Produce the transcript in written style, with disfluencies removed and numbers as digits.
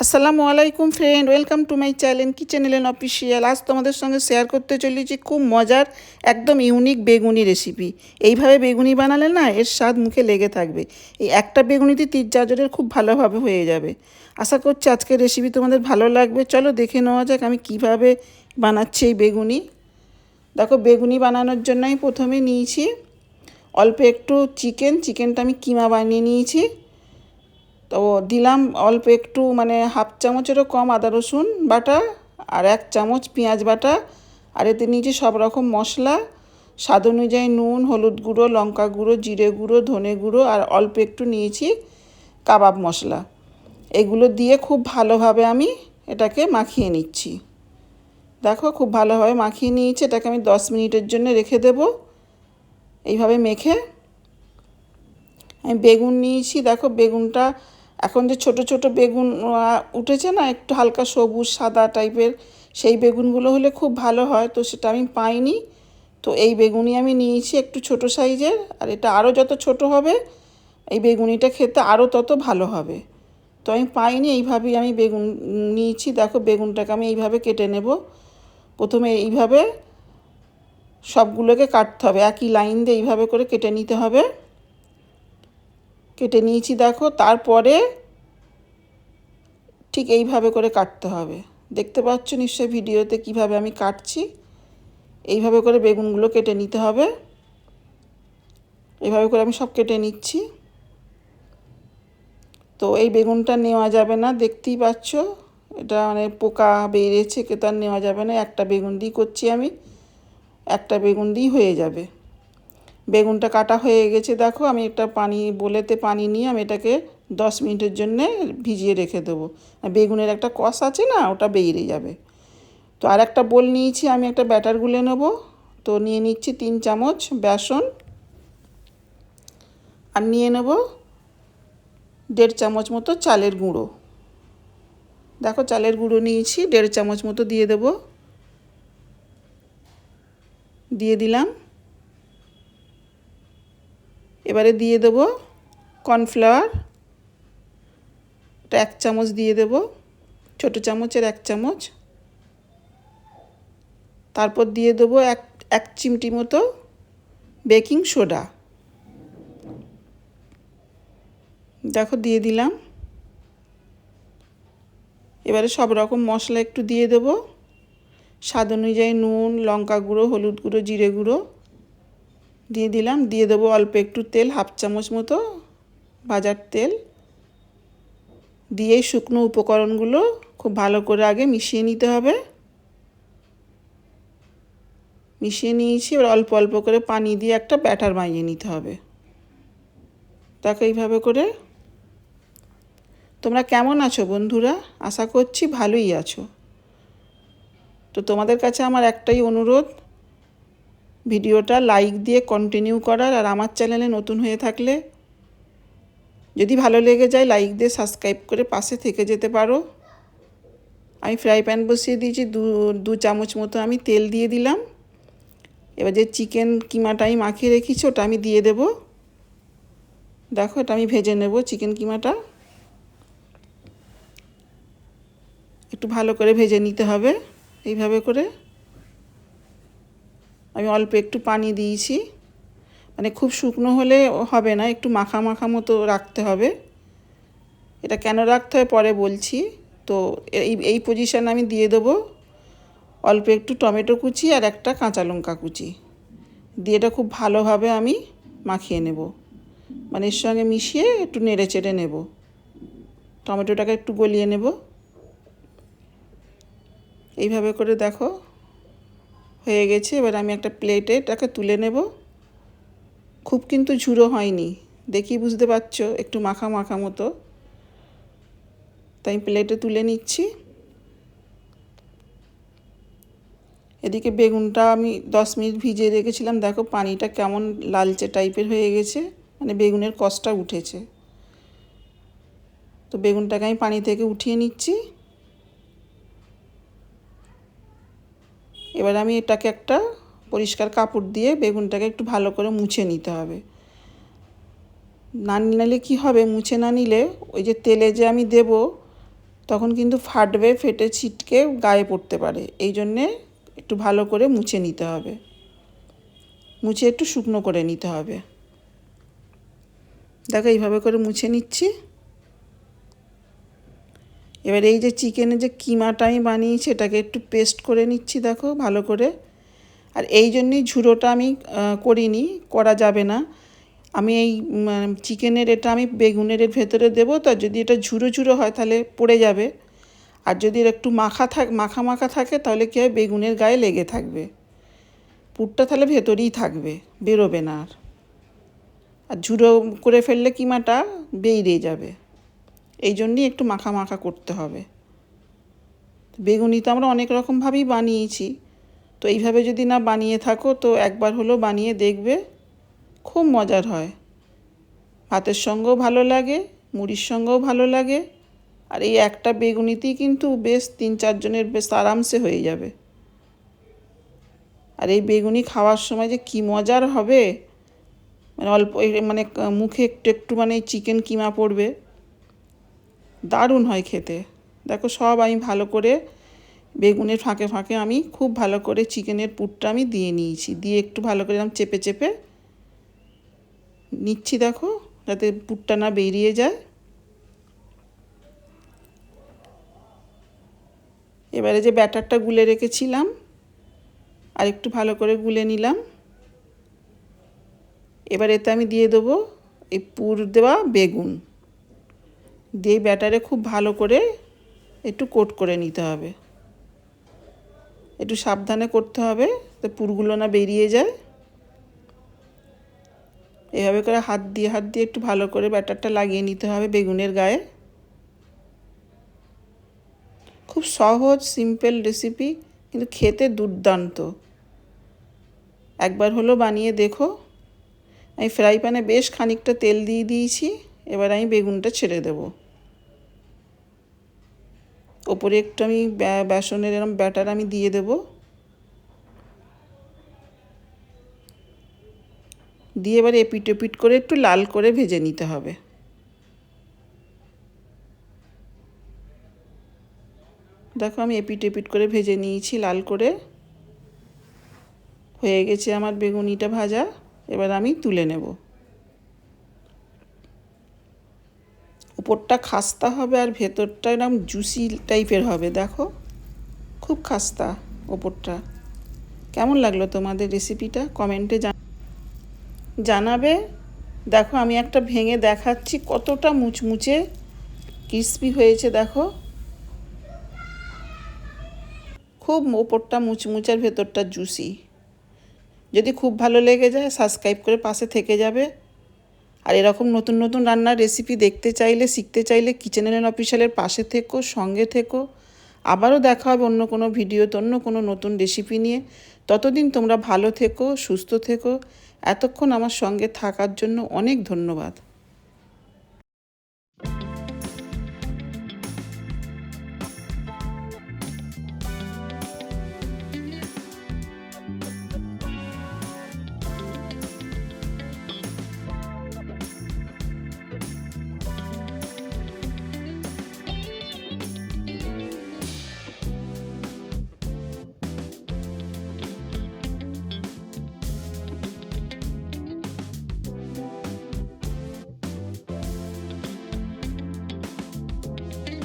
আসসালামু আলাইকুম friend, welcome to my channel kitchen এলেন অফিসিয়াল। আজ তোমাদের সঙ্গে শেয়ার করতে চলেছি খুব মজার একদম ইউনিক বেগুনি রেসিপি। এইভাবে বেগুনি বানালে না এর স্বাদ মুখে লেগে থাকবে। এই একটা বেগুনিতে 3-4 জনের খুব ভালোভাবে হয়ে যাবে। আশা করছি আজকের রেসিপি তোমাদের ভালো লাগবে। চলো দেখে নেওয়া যাক আমি কিভাবে বানাচ্ছি এই বেগুনি। দেখো, বেগুনি বানানোর জন্য আমি প্রথমে নিয়েছি অল্প একটু চিকেনটা আমি কিমা বানিয়ে নিয়েছি। তো দিলাম অল্প একটু হাফ চামচেরও কম আদা রসুন বাটা, আর 1 চামচ পেঁয়াজ বাটা, আর এতে নিয়েছি সব রকম মশলা, স্বাদ অনুযায়ী নুন, হলুদ গুঁড়ো, লঙ্কা গুঁড়ো, জিরে গুঁড়ো, ধনে গুঁড়ো, আর অল্প একটু নিয়েছি কাবাব মশলা। এগুলো দিয়ে খুব ভালোভাবে আমি এটাকে মাখিয়ে নিচ্ছি। দেখো, খুব ভালোভাবে মাখিয়ে নিয়েছি। এটাকে আমি 10 মিনিটের জন্য রেখে দেব। এইভাবে মেখে আমি বেগুন নিয়েছি। দেখো, বেগুনটা এখন যে ছোট ছোট বেগুন উঠেছে না, একটু হালকা সবুজ সাদা টাইপের, সেই বেগুনগুলো হলে খুব ভালো হয়। তো সেটা আমি পাইনি, তো এই বেগুনি আমি নিয়েছি একটু ছোট সাইজের। আর এটা আরও যত ছোট হবে এই বেগুনিটা খেতে আরও তত ভালো হবে। তো আমি পাইনি, এইভাবেই আমি বেগুন নিয়েছি। দেখো, বেগুনটাকে আমি এইভাবে কেটে নেব। প্রথমে এইভাবে সবগুলোকে কাটতে হবে, একই লাইন দিয়ে এইভাবে করে কেটে নিতে হবে। কেটে নিয়েছি দেখো, তারপরে ঠিক এইভাবে করে কাটতে হবে। দেখতে পাচ্ছ নিশ্চয়ই ভিডিওতে কিভাবে আমি কাটছি। এইভাবে করে বেগুনগুলো কেটে নিতে হবে। এইভাবে করে আমি সব কেটে নিচ্ছি। তো এই বেগুনটা নেওয়া যাবে না, দেখতেই পাচ্ছ এটা পোকা বেরিয়েছে, কে তার নেওয়া যাবে না। একটা বেগুন দিয়ে করছি আমি, একটা বেগুন দিয়ে হয়ে যাবে। বেগুনটা কাটা হয়ে গেছে। দেখো, আমি একটা বলেতে পানি নিয়ে আমি এটাকে 10 মিনিটের জন্যে ভিজিয়ে রেখে দেবো। বেগুনের একটা কষ আছে না, ওটা বেরিয়ে যাবে। তো আর একটা বোল নিয়েছি, আমি একটা ব্যাটার গুলে নেব। তো নিয়ে নিচ্ছি 3 চামচ বেসন, আর নিয়ে নেব 1.5 চামচ মতো চালের গুঁড়ো। দেখো, চালের গুঁড়ো নিয়েছি 1.5 চামচ মতো দিয়ে দেব। দিয়ে দিলাম। এবারে দিয়ে দেব কর্নফ্লাওয়ার, এটা 1 চামচ দিয়ে দেব, ছোট চামচের 1 চামচ। তারপর দিয়ে দেবো এক চিমটি মতো বেকিং সোডা। দেখো, দিয়ে দিলাম। এবারে সব রকম মশলা একটু দিয়ে দেব, স্বাদ অনুযায়ী নুন, লঙ্কা গুঁড়ো, হলুদ গুঁড়ো, জিরে গুঁড়ো দিয়ে দিলাম। দিয়ে দেবো অল্প একটু তেল, 1/2 চামচ মতো ভাজার তেল। দিয়ে শুকনো উপকরণগুলো খুব ভালো করে আগে মিশিয়ে নিতে হবে। মিশিয়ে নিয়েছি। এবার অল্প অল্প করে পানি দিয়ে একটা ব্যাটার বানিয়ে নিতে হবে। দেখো, এইভাবে করে। তোমরা কেমন আছো বন্ধুরা? আশা করছি ভালোই আছো। তো তোমাদের কাছে আমার একটাই অনুরোধ, ভিডিওটা লাইক দিয়ে কন্টিনিউ করার। আর আমার চ্যানেলে নতুন হয়ে থাকলে যদি ভালো লেগে যায় লাইক দিয়ে সাবস্ক্রাইব করে পাশে থেকে যেতে পারো। আমি ফ্রাই প্যান বসিয়ে দিয়েছি, 2 চামচ মতো আমি তেল দিয়ে দিলাম। এবার যে চিকেন কিমাটা আমি মাখিয়ে রেখেছি ওটা আমি দিয়ে দেব। দেখো, এটা আমি ভেজে নেব চিকেন কিমাটা। একটু ভালো করে ভেজে নিতে হবে। এইভাবে করে আমি অল্প একটু পানি দিয়েছি, খুব শুকনো হলে হবে না, একটু মাখা মাখা মতো রাখতে হবে। এটা কেন রাখতে হয় পরে বলছি। তো এই পজিশানে আমি দিয়ে দেবো অল্প একটু টমেটো কুচি আর একটা কাঁচা লঙ্কা কুচি দিয়ে এটা খুব ভালোভাবে আমি মাখিয়ে নেব। এর সঙ্গে মিশিয়ে একটু নেড়ে চেড়ে নেব। টমেটোটাকে একটু গলিয়ে নেব। এইভাবে করে দেখো হয়ে গেছে। এবার আমি একটা প্লেটে এটাকে তুলে নেব। খুব কিন্তু ঝুড়ো হয়নি, দেখি বুঝতে পারছো, একটু মাখা মাখা মতো। তাই প্লেটে তুলে নিচ্ছি। এদিকে বেগুনটা আমি 10 মিনিট ভিজিয়ে রেখেছিলাম। দেখো, পানিটা কেমন লালচে টাইপের হয়ে গেছে, বেগুনের কষটা উঠেছে। তো বেগুনটাকে আমি পানি থেকে উঠিয়ে নিচ্ছি। এবার আমি এটাকে একটা পরিষ্কার কাপড় দিয়ে বেগুনটাকে একটু ভালো করে মুছে নিতে হবে। না নিলে কি হবে, মুছে না নিলে ওই যে তেলে যে আমি দেব তখন কিন্তু ফাটবে, ফেটে ছিটকে গায়ে পড়তে পারে। এই জন্যে একটু ভালো করে মুছে নিতে হবে, মুছে একটু শুকনো করে নিতে হবে। দেখো এইভাবে করে মুছে নিচ্ছি। এবার এই যে চিকেনের যে কিমাটা আমি বানিয়েছি এটাকে একটু পেস্ট করে নিচ্ছি দেখো ভালো করে। আর এই জন্যই ঝুড়োটা আমি করিনি, করা যাবে না। আমি এই চিকেনের এটা আমি বেগুনের ভেতরে দেবো, তো যদি এটা ঝুরো ঝুরো হয় তাহলে পড়ে যাবে। আর যদি একটু মাখা মাখা থাকে তাহলে কী হয়, বেগুনের গায়ে লেগে থাকবে, পুরটা তাহলে ভেতরেই থাকবে, বেরোবে না। আর ঝুড়ো করে ফেললে কিমাটা বেরিয়ে যাবে। এই জন্যই একটু মাখা মাখা করতে হবে। বেগুনি তো আমরা অনেক রকমভাবেই বানিয়েছি, তো এইভাবে যদি না বানিয়ে থাকো তো একবার হলো বানিয়ে দেখবে, খুব মজার হয়। ভাতের সঙ্গেও ভালো লাগে, মুড়ির সঙ্গেও ভালো লাগে। আর এই একটা বেগুনিতেই কিন্তু বেশ 3-4 জনের বেশ আরামসে হয়ে যাবে। আর এই বেগুনি খাওয়ার সময় যে কী মজার হবে, মানে অল্প মানে মুখে একটু একটু মানে চিকেন কিমা পড়বে, দারুণ হয় খেতে। দেখো সব আমি ভালো করে বেগুনের ফাঁকে ফাঁকে আমি খুব ভালো করে চিকেনের পুরটা আমি দিয়ে নিয়েছি, দিয়ে একটু ভালো করে আমি চেপে চেপে নিচ্ছি দেখো, যাতে পুরটা না বেরিয়ে যায়। এবারে যে ব্যাটারটা গুলে রেখেছিলাম আর একটু ভালো করে গুলে নিলাম। এবার এতে আমি দিয়ে দেবো এই পুর দেওয়া বেগুন, দিয়ে ব্যাটারে খুব ভালো করে একটু কোট করে নিতে হবে। একটু সাবধানে করতে হবে তো পুরগুলো না বেরিয়ে যায়। এভাবে করে হাত দিয়ে একটু ভালো করে ব্যাটারটা লাগিয়ে নিতে হবে বেগুনের গায়ে। খুব সহজ সিম্পল রেসিপি, কিন্তু খেতে দুর্দান্ত। একবার হলো বানিয়ে দেখো। আমি ফ্রাই প্যানে বেশ খানিকটা তেল দিয়ে দিয়েছি। এবার আমি বেগুনটা ছেড়ে দেব। ওপরে একটু আমি বেসনের এরকম ব্যাটার আমি দিয়ে দেব, দিয়ে এবার এপিট ওপিট করে একটু লাল করে ভেজে নিতে হবে। দেখো আমি এপিট এপিট করে ভেজে নিয়েছি লাল করে, হয়ে গেছে আমার বেগুনিটা ভাজা। এবার আমি তুলে নেব। উপরটা খাস্তা হবে আর ভেতরটা এরকম জুসি টাইপের হবে। দেখো খুব খাস্তা ওপরটা। কেমন লাগলো তোমাদের রেসিপিটা কমেন্টে জানাবে। দেখো আমি একটা ভেঙে দেখাচ্ছি কতটা মুচমুচে ক্রিসপি হয়েছে। দেখো খুব ওপরটা মুচমুচে আর ভেতরটা জুসি। যদি খুব ভালো লেগে যায় সাবস্ক্রাইব করে পাশে থেকে যাবে। আর এরকম নতুন নতুন রান্নার রেসিপি দেখতে চাইলে, শিখতে চাইলে কিচেন এলেন অফিসিয়ালের পাশে থেকো, সঙ্গে থেকো। আবারও দেখা হবে অন্য কোনো ভিডিওতে অন্য কোনো নতুন রেসিপি নিয়ে। ততদিন তোমরা ভালো থেকো, সুস্থ থেকো। এতক্ষণ আমার সঙ্গে থাকার জন্য অনেক ধন্যবাদ।